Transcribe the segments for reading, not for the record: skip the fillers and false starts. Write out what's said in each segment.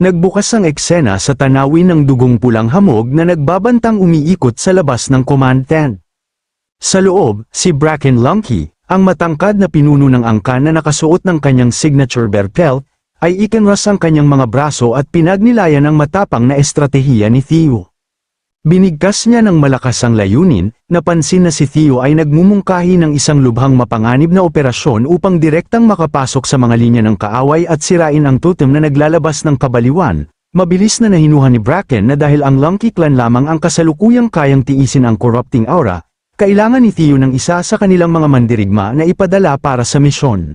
Nagbukas ang eksena sa tanawin ng dugong pulang hamog na nagbabantang umiikot sa labas ng command tent. Sa loob, si Bracken Lunky, ang matangkad na pinuno ng angkan na nakasuot ng kanyang signature bear pelt, ay ikinras ang kanyang mga braso at pinagnilayan ang matapang na estratehiya ni Theo. Binigkas niya ng malakas ang layunin, napansin na si Theo ay nagmumungkahi ng isang lubhang mapanganib na operasyon upang direktang makapasok sa mga linya ng kaaway at sirain ang totem na naglalabas ng kabaliwan. Mabilis na nahinuhan ni Bracken na dahil ang Lunky Clan lamang ang kasalukuyang kayang tiisin ang corrupting aura, kailangan ni Theo ng isa sa kanilang mga mandirigma na ipadala para sa misyon.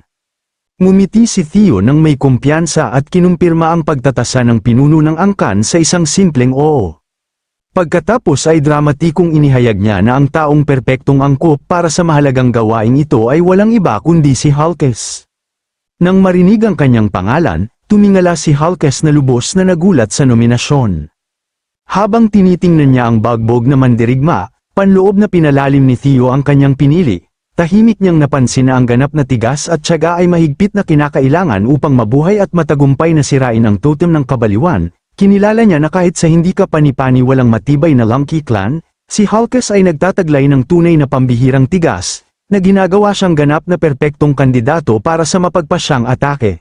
Ngumiti si Theo nang may kumpiyansa at kinumpirma ang pagtatasa ng pinuno ng angkan sa isang simpleng oo. Pagkatapos ay dramatikong inihayag niya na ang taong perpektong angkop para sa mahalagang gawaing ito ay walang iba kundi si Hulkes. Nang marinig ang kanyang pangalan, tumingala si Hulkes na lubos na nagulat sa nominasyon. Habang tinitingnan niya ang bagbog na mandirigma, panloob na pinalalim ni Theo ang kanyang pinili. Tahimik niyang napansin na ang ganap na tigas at tiyaga ay mahigpit na kinakailangan upang mabuhay at matagumpay na sirain ang totem ng kabaliwan. Kinilala niya na kahit sa hindi kapani-pani walang matibay na Lunky Clan, si Hulkes ay nagtataglay ng tunay na pambihirang tigas, na ginagawa siyang ganap na perpektong kandidato para sa mapagpasyang atake.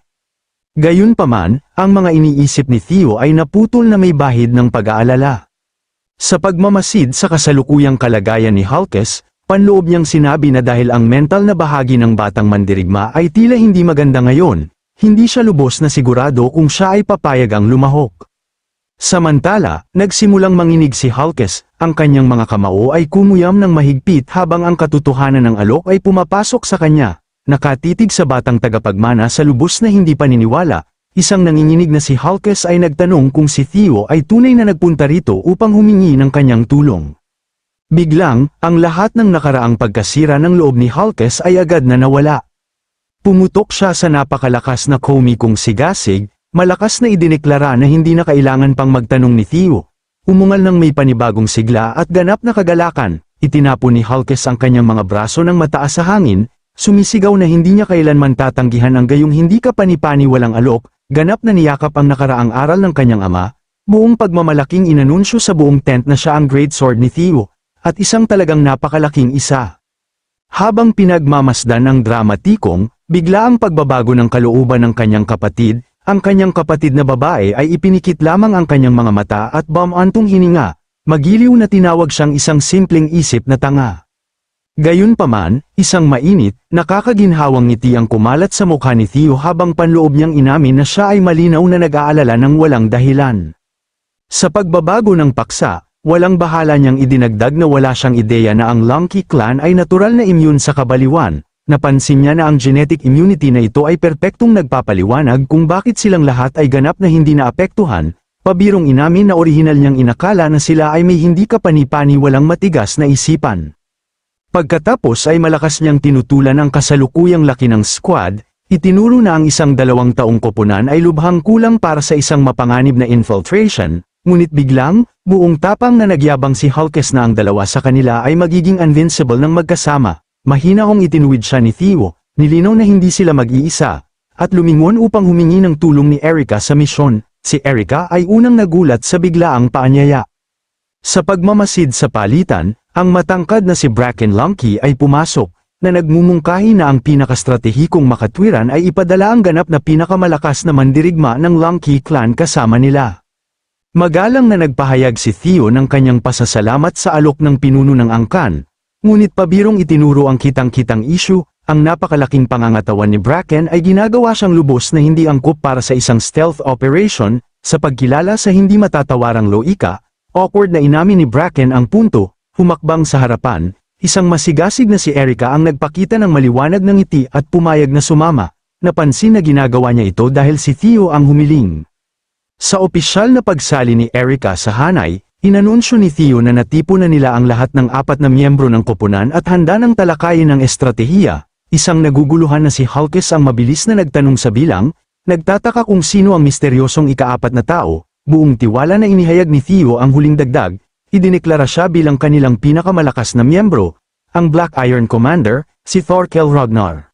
Gayunpaman, ang mga iniisip ni Theo ay naputol na may bahid ng pag-aalala. Sa pagmamasid sa kasalukuyang kalagayan ni Hulkes, panloob niyang sinabi na dahil ang mental na bahagi ng batang mandirigma ay tila hindi maganda ngayon, hindi siya lubos na sigurado kung siya ay papayag ang lumahok. Samantala, nagsimulang manginig si Hulkes, ang kanyang mga kamao ay kumuyam ng mahigpit habang ang katotohanan ng alok ay pumapasok sa kanya. Nakatitig sa batang tagapagmana sa lubos na hindi paniniwala, isang nanginginig na si Hulkes ay nagtanong kung si Theo ay tunay na nagpunta rito upang humingi ng kanyang tulong. Biglang, ang lahat ng nakaraang pagkasira ng loob ni Hulkes ay agad na nawala. Pumutok siya sa napakalakas na komikong sigasig, malakas na idineklara na hindi na kailangan pang magtanong ni Theo. Umungal ng may panibagong sigla at ganap na kagalakan, itinapon ni Hulkes ang kanyang mga braso ng mataas sa hangin, sumisigaw na hindi niya kailanman tatanggihan ang gayong hindi kapani-pani walang alok, ganap na niyakap ang nakaraang aral ng kanyang ama, buong pagmamalaking inanunsyo sa buong tent na siya ang Great Sword ni Theo, at isang talagang napakalaking isa. Habang pinagmamasdan ng dramatikong, bigla ang pagbabago ng kalooban ng kanyang kapatid. Ang kanyang kapatid na babae ay ipinikit lamang ang kanyang mga mata at bumantong hininga, magiliw na tinawag siyang isang simpleng isip na tanga. Gayunpaman, isang mainit, nakakaginhawang ngiti ang kumalat sa mukha ni Theo habang panloob niyang inamin na siya ay malinaw na nag-aalala ng walang dahilan. Sa pagbabago ng paksa, walang bahala niyang idinagdag na wala siyang ideya na ang Lunky Clan ay natural na immune sa kabaliwan. Napansin niya na ang genetic immunity na ito ay perpektong nagpapaliwanag kung bakit silang lahat ay ganap na hindi naapektuhan, pabirong inamin na orihinal niyang inakala na sila ay may hindi kapani-pani walang matigas na isipan. Pagkatapos ay malakas niyang tinutulan ang kasalukuyang laki ng squad, itinuro na ang isang 2 taong koponan ay lubhang kulang para sa isang mapanganib na infiltration, ngunit biglang, buong tapang na nagyabang si Hulkes na ang dalawa sa kanila ay magiging invincible ng magkasama. Mahinahong itinuwid siya ni Theo, nilinaw na hindi sila mag-iisa, at lumingon upang humingi ng tulong ni Erica sa misyon. Si Erica ay unang nagulat sa biglaang paanyaya. Sa pagmamasid sa palitan, ang matangkad na si Bracken Lunky ay pumasok, na nagmumungkahi na ang pinakastratehikong makatwiran ay ipadala ang ganap na pinakamalakas na mandirigma ng Lunky Clan kasama nila. Magalang na nagpahayag si Theo ng kanyang pasasalamat sa alok ng pinuno ng angkan. Ngunit pabirong itinuro ang kitang-kitang issue, ang napakalaking pangangatawan ni Bracken ay ginagawa siyang lubos na hindi angkop para sa isang stealth operation. Sa pagkilala sa hindi matatawarang loika, awkward na inamin ni Bracken ang punto, humakbang sa harapan, isang masigasig na si Erica ang nagpakita ng maliwanag ng ngiti at pumayag na sumama. Napansin na ginagawa niya ito dahil si Theo ang humiling. Sa opisyal na pagsali ni Erica sa hanay, inanunsyo ni Theo na natipo na nila ang lahat ng 4 na miyembro ng koponan at handa ng talakayin ng estratehiya. Isang naguguluhan na si Hulkes ang mabilis na nagtanong sa bilang, nagtataka kung sino ang misteryosong ika-4 na tao. Buong tiwala na inihayag ni Theo ang huling dagdag, idineklara siya bilang kanilang pinakamalakas na miyembro, ang Black Iron Commander, si Thorkel Ragnar.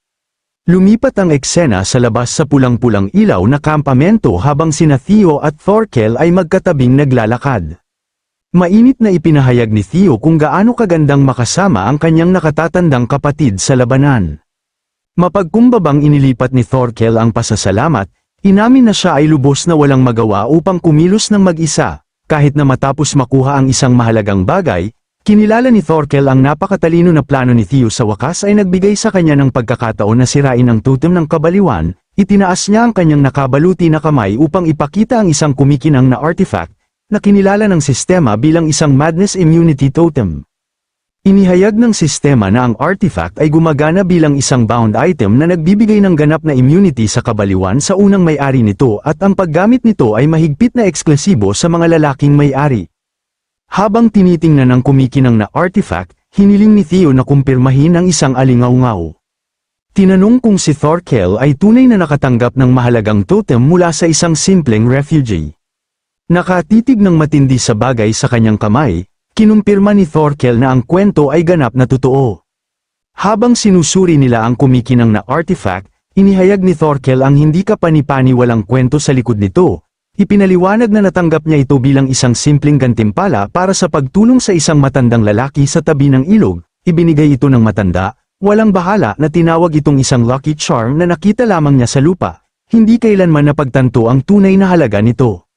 Lumipat ang eksena sa labas sa pulang-pulang ilaw na kampamento habang sina Theo at Thorkel ay magkatabing naglalakad. Mainit na ipinahayag ni Theo kung gaano kagandang makasama ang kanyang nakatatandang kapatid sa labanan. Mapagkumbabang inilipat ni Thorkel ang pasasalamat, inamin na siya ay lubos na walang magawa upang kumilos ng mag-isa, kahit na matapos makuha ang isang mahalagang bagay. Kinilala ni Thorkel ang napakatalino na plano ni Theo sa wakas ay nagbigay sa kanya ng pagkakataon na sirain ang totem ng kabaliwan, itinaas niya ang kanyang nakabaluti na kamay upang ipakita ang isang kumikinang na artifact, na kinilala ng sistema bilang isang Madness Immunity Totem. Inihayag ng sistema na ang artifact ay gumagana bilang isang bound item na nagbibigay ng ganap na immunity sa kabaliwan sa unang may-ari nito at ang paggamit nito ay mahigpit na eksklusibo sa mga lalaking may-ari. Habang tinitingnan ng kumikinang na artifact, hiniling ni Theo na kumpirmahin ang isang alingaw-ngaw. Tinanong kung si Thorkel ay tunay na nakatanggap ng mahalagang totem mula sa isang simpleng refugee. Nakatitig ng matindi sa bagay sa kanyang kamay, kinumpirma ni Thorkel na ang kwento ay ganap na totoo. Habang sinusuri nila ang kumikinang na artifact, inihayag ni Thorkel ang hindi kapani-paniwalang kwento sa likod nito. Ipinaliwanag na natanggap niya ito bilang isang simpleng gantimpala para sa pagtulong sa isang matandang lalaki sa tabi ng ilog. Ibinigay ito ng matanda, walang bahala na tinawag itong isang lucky charm na nakita lamang niya sa lupa. Hindi kailanman napagtanto ang tunay na halaga nito.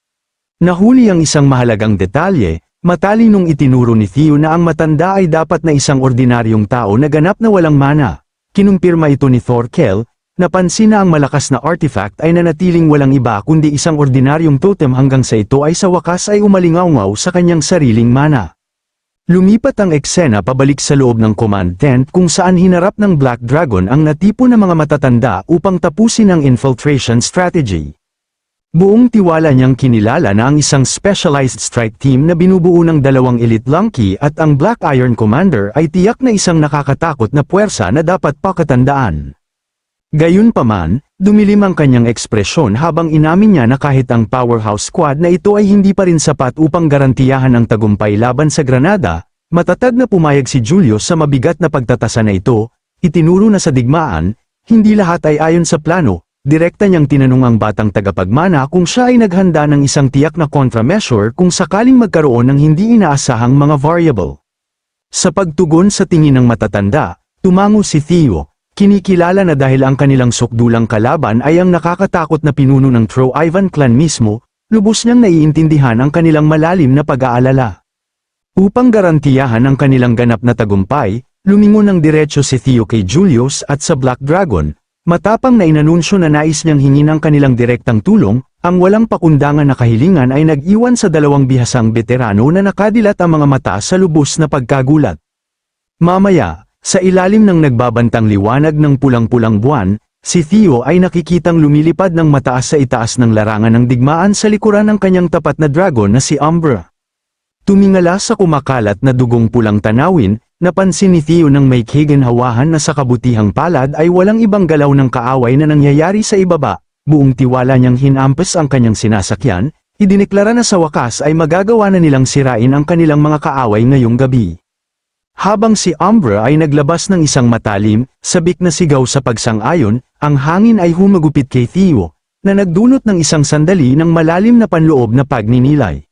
Nahuli ang isang mahalagang detalye, matalinong itinuro ni Theo na ang matanda ay dapat na isang ordinaryong tao na ganap na walang mana. Kinumpirma ito ni Thorkel. Napansin na ang malakas na artifact ay nanatiling walang iba kundi isang ordinaryong totem hanggang sa ito ay sa wakas ay umalingaw-ngaw sa kanyang sariling mana. Lumipat ang eksena pabalik sa loob ng command tent kung saan hinarap ng Black Dragon ang natipon na mga matatanda upang tapusin ang infiltration strategy. Buong tiwala niyang kinilala na ang isang specialized strike team na binubuo ng 2 elite Lunky at ang Black Iron Commander ay tiyak na isang nakakatakot na puwersa na dapat pakatandaan. Gayunpaman, dumilim ang kanyang ekspresyon habang inamin niya na kahit ang powerhouse squad na ito ay hindi pa rin sapat upang garantiyahan ang tagumpay laban sa Granada, matatag na pumayag si Julius sa mabigat na pagtatasa na ito, itinuro na sa digmaan, hindi lahat ay ayon sa plano, direkta niyang tinanong ang batang tagapagmana kung siya ay naghanda ng isang tiyak na countermeasure kung sakaling magkaroon ng hindi inaasahang mga variable. Sa pagtugon sa tingin ng matatanda, tumango si Theo. Kinikilala na dahil ang kanilang sukdulang kalaban ay ang nakakatakot na pinuno ng Tro-Ivan clan mismo, lubos niyang naiintindihan ang kanilang malalim na pag-aalala. Upang garantiyahan ang kanilang ganap na tagumpay, lumingon ng diretso si Theo kay Julius at sa Black Dragon, matapang na inanunsyo na nais niyang hingin ang kanilang direktang tulong, ang walang pakundangan na kahilingan ay nag-iwan sa 2 bihasang veterano na nakadilat ang mga mata sa lubos na pagkagulat. Mamaya, sa ilalim ng nagbabantang liwanag ng pulang-pulang buwan, si Theo ay nakikitang lumilipad ng mataas sa itaas ng larangan ng digmaan sa likuran ng kanyang tapat na dragon na si Umbra. Tumingala sa kumakalat na dugong pulang tanawin, napansin ni Theo ng may kaginhawahan na sa kabutihang palad ay walang ibang galaw ng kaaway na nangyayari sa ibaba. Buong tiwala niyang hinampas ang kanyang sinasakyan, idineklara na sa wakas ay magagawa na nilang sirain ang kanilang mga kaaway ngayong gabi. Habang si Umbra ay naglabas ng isang matalim, sabik na sigaw sa pagsang-ayon, ang hangin ay humagupit kay Theo, na nagdulot ng isang sandali ng malalim na panloob na pagninilay.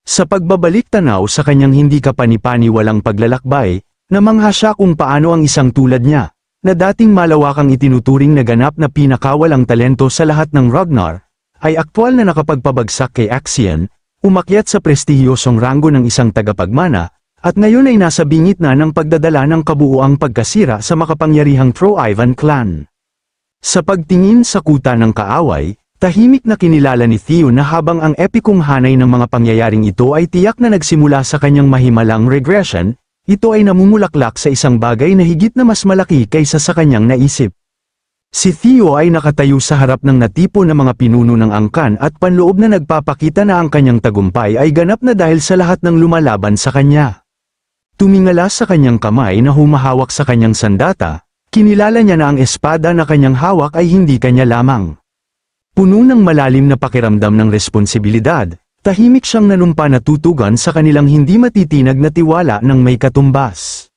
Sa pagbabalik tanaw sa kanyang hindi kapani-paniwalang paglalakbay, namangha siya kung paano ang isang tulad niya, na dating malawakang itinuturing na ganap na pinakawalang talento sa lahat ng Ragnar, ay aktwal na nakapagpabagsak kay Axion, umakyat sa prestihiyosong ranggo ng isang tagapagmana, at ngayon ay nasa bingit na ng pagdadala ng kabuuang pagkasira sa makapangyarihang Tro-Ivan clan. Sa pagtingin sa kuta ng kaaway, tahimik na kinilala ni Theo na habang ang epikong hanay ng mga pangyayaring ito ay tiyak na nagsimula sa kanyang mahimalang regression, ito ay namumulaklak sa isang bagay na higit na mas malaki kaysa sa kanyang naisip. Si Theo ay nakatayo sa harap ng natipon na mga pinuno ng angkan at panloob na nagpapakita na ang kanyang tagumpay ay ganap na dahil sa lahat ng lumalaban sa kanya. Tumingala sa kanyang kamay na humahawak sa kanyang sandata, kinilala niya na ang espada na kanyang hawak ay hindi kanya lamang. Puno ng malalim na pakiramdam ng responsibilidad, tahimik siyang nanumpa na tutugan sa kanilang hindi matitinag na tiwala ng may katumbas.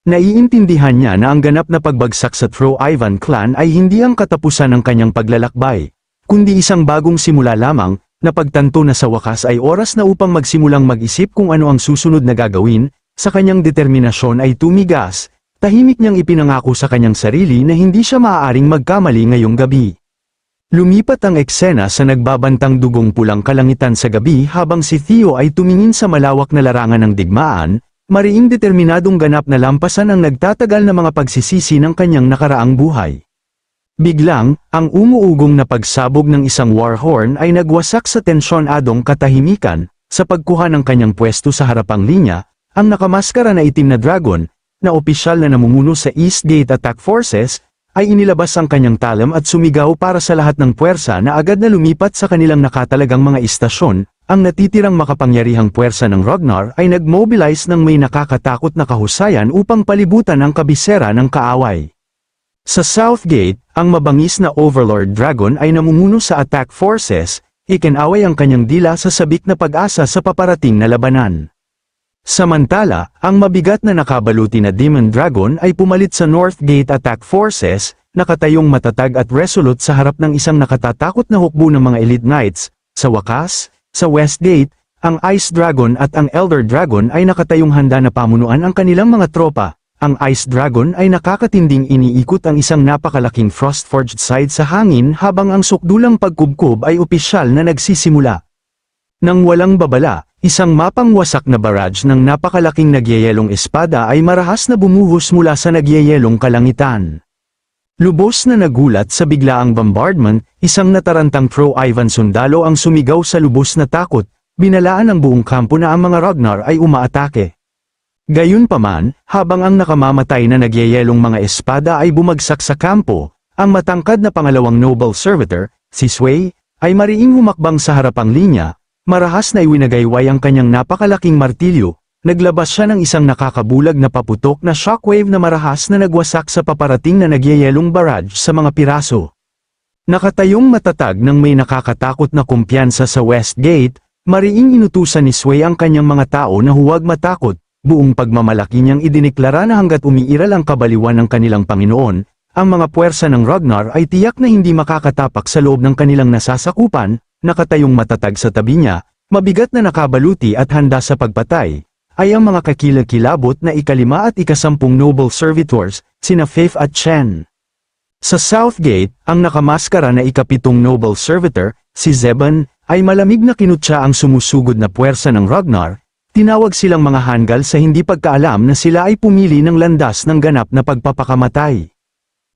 Naiintindihan niya na ang ganap na pagbagsak sa Tro-Ivan clan ay hindi ang katapusan ng kanyang paglalakbay, kundi isang bagong simula lamang, na pagtanto na sa wakas ay oras na upang magsimulang mag-isip kung ano ang susunod na gagawin. Sa kanyang determinasyon ay tumigas, tahimik niyang ipinangako sa kanyang sarili na hindi siya maaaring magkamali ngayong gabi. Lumipat ang eksena sa nagbabantang dugong pulang kalangitan sa gabi habang si Theo ay tumingin sa malawak na larangan ng digmaan, mariing determinadong ganap na lampasan ang nagtatagal na mga pagsisisi ng kanyang nakaraang buhay. Biglang, ang umuugong na pagsabog ng isang war horn ay nagwasak sa tensyonadong katahimikan. Sa pagkuha ng kanyang pwesto sa harapang linya, ang nakamaskara na itim na dragon, na opisyal na namumuno sa East Gate Attack Forces, ay inilabas ang kanyang talam at sumigaw para sa lahat ng puwersa na agad na lumipat sa kanilang nakatalagang mga istasyon. Ang natitirang makapangyarihang puwersa ng Ragnar ay nag-mobilize ng may nakakatakot na kahusayan upang palibutan ang kabisera ng kaaway. Sa South Gate, ang mabangis na Overlord Dragon ay namumuno sa attack forces, ikinaway ang kanyang dila sa sabik na pag-asa sa paparating na labanan. Samantala, ang mabigat na nakabaluti na Demon Dragon ay pumalit sa North Gate Attack Forces, nakatayong matatag at resolute sa harap ng isang nakatatakot na hukbo ng mga Elite Knights. Sa wakas, sa West Gate, ang Ice Dragon at ang Elder Dragon ay nakatayong handa na pamunuan ang kanilang mga tropa. Ang Ice Dragon ay nakakatinding iniikot ang isang napakalaking Frostforged side sa hangin habang ang sukdulang pagkubkob ay opisyal na nagsisimula. Nang walang babala, isang mapangwasak na barrage ng napakalaking nagyayelong espada ay marahas na bumuhos mula sa nagyayelong kalangitan. Lubos na nagulat sa biglaang bombardment, isang natarantang Tro-Ivan sundalo ang sumigaw sa lubos na takot, binalaan ng buong kampo na ang mga Ragnar ay umaatake. Gayunpaman, habang ang nakamamatay na nagyayelong mga espada ay bumagsak sa kampo, ang matangkad na pangalawang noble servitor, si Sway, ay mariing humakbang sa harapang linya, marahas na iwinagayway ang kanyang napakalaking martilyo. Naglabas siya ng isang nakakabulag na paputok na shockwave na marahas na nagwasak sa paparating na nagyayelong barrage sa mga piraso. Nakatayong matatag ng may nakakatakot na kumpiyansa sa West Gate, mariing inutusan ni Sway ang kanyang mga tao na huwag matakot, buong pagmamalaki niyang idiniklara na hanggat umiiral ang kabaliwan ng kanilang Panginoon, ang mga puwersa ng Ragnar ay tiyak na hindi makakatapak sa loob ng kanilang nasasakupan. Nakatayong matatag sa tabi niya, mabigat na nakabaluti at handa sa pagpatay, ay ang mga kakilakilabot na ika-5 at ika-10 noble servitors, sina Faith at Chen. Sa South Gate, ang nakamaskara na ika-7 noble servitor, si Zebon, ay malamig na kinutya ang sumusugod na puwersa ng Ragnar. Tinawag silang mga hanggal sa hindi pagkaalam na sila ay pumili ng landas ng ganap na pagpapakamatay.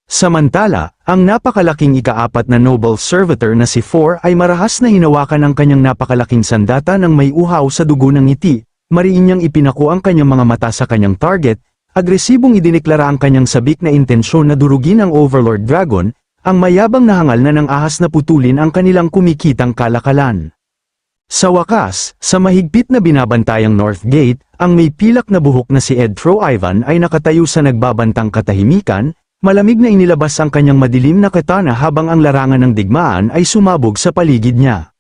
Samantala, ang napakalaking ika-4 na noble servitor na si Four ay marahas na hinawakan ang kanyang napakalaking sandata ng may uhaw sa dugo ng ngiti. Mariin niyang ipinako ang kanyang mga mata sa kanyang target, agresibong idiniklara ang kanyang sabik na intensyon na durugin ang Overlord Dragon, ang mayabang na hangal na ng ahas na putulin ang kanilang kumikitang kalakalan. Sa wakas, sa mahigpit na binabantayang North Gate, ang may pilak na buhok na si Ed Tro-Ivan ay nakatayo sa nagbabantang katahimikan, malamig na inilabas ang kanyang madilim na katana habang ang larangan ng digmaan ay sumabog sa paligid niya.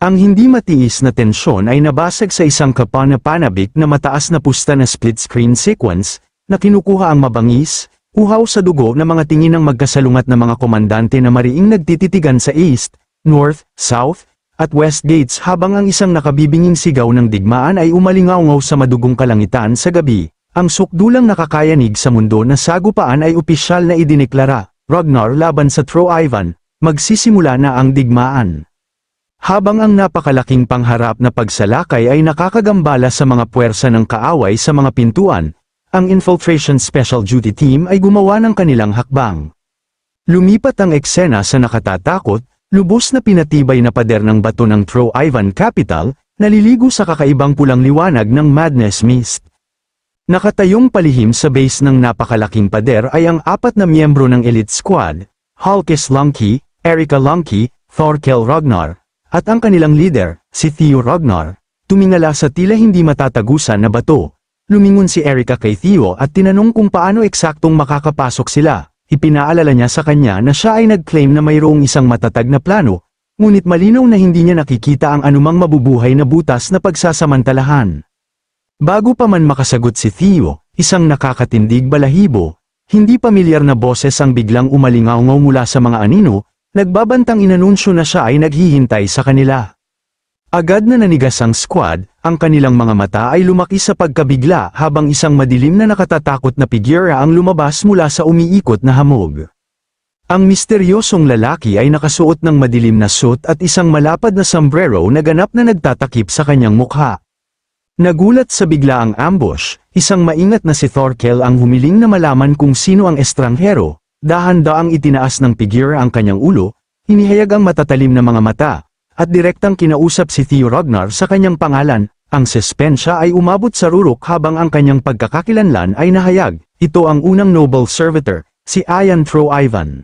Ang hindi matiis na tensyon ay nabasag sa isang kapana-panabik na mataas na pusta na split-screen sequence, na kinukuha ang mabangis, uhaw sa dugo na mga tingin ng magkasalungat na mga komandante na mariing nagtititigan sa East, North, South, at West Gates habang ang isang nakabibinging sigaw ng digmaan ay umalingaungaw sa madugong kalangitan sa gabi. Ang sukdulang nakakayanig sa mundo na sagupaan ay opisyal na idiniklara, Ragnar laban sa Tro-Ivan, magsisimula na ang digmaan. Habang ang napakalaking pangharap na pagsalakay ay nakakagambala sa mga puwersa ng kaaway sa mga pintuan, ang Infiltration Special Duty Team ay gumawa ng kanilang hakbang. Lumipat ang eksena sa nakatatakot, lubos na pinatibay na pader ng bato ng Tro-Ivan Capital, naliligo sa kakaibang pulang liwanag ng Madness Mist. Nakatayong palihim sa base ng napakalaking pader ay ang 4 na miyembro ng Elite Squad, Hulkes Lunky, Erika Lunky, Thorkel Ragnar, at ang kanilang leader, si Theo Ragnar. Tumingala sa tila hindi matatagusan na bato. Lumingon si Erika kay Theo at tinanong kung paano eksaktong makakapasok sila. Ipinaalala niya sa kanya na siya ay nag-claim na mayroong isang matatag na plano, ngunit malinaw na hindi niya nakikita ang anumang mabubuhay na butas na pagsasamantalahan. Bago pa man makasagot si Theo, isang nakakatindig balahibo, hindi pamilyar na boses ang biglang umalingaw mula sa mga anino, nagbabantang inanunsyo na siya ay naghihintay sa kanila. Agad na nanigas ang squad, ang kanilang mga mata ay lumaki sa pagkabigla habang isang madilim na nakatatakot na figura ang lumabas mula sa umiikot na hamog. Ang misteryosong lalaki ay nakasuot ng madilim na suit at isang malapad na sombrero na ganap na nagtatakip sa kanyang mukha. Nagulat sa biglaang ambush, isang maingat na si Thorkel ang humiling na malaman kung sino ang estranghero, dahan-daang itinaas ng figura ang kanyang ulo, hinihayag ang matatalim na mga mata, at direktang kinausap si Theo Ragnar sa kanyang pangalan. Ang suspensya ay umabot sa rurok habang ang kanyang pagkakakilanlan ay nahayag. Ito ang unang noble servitor, si Ian Thro Ivan.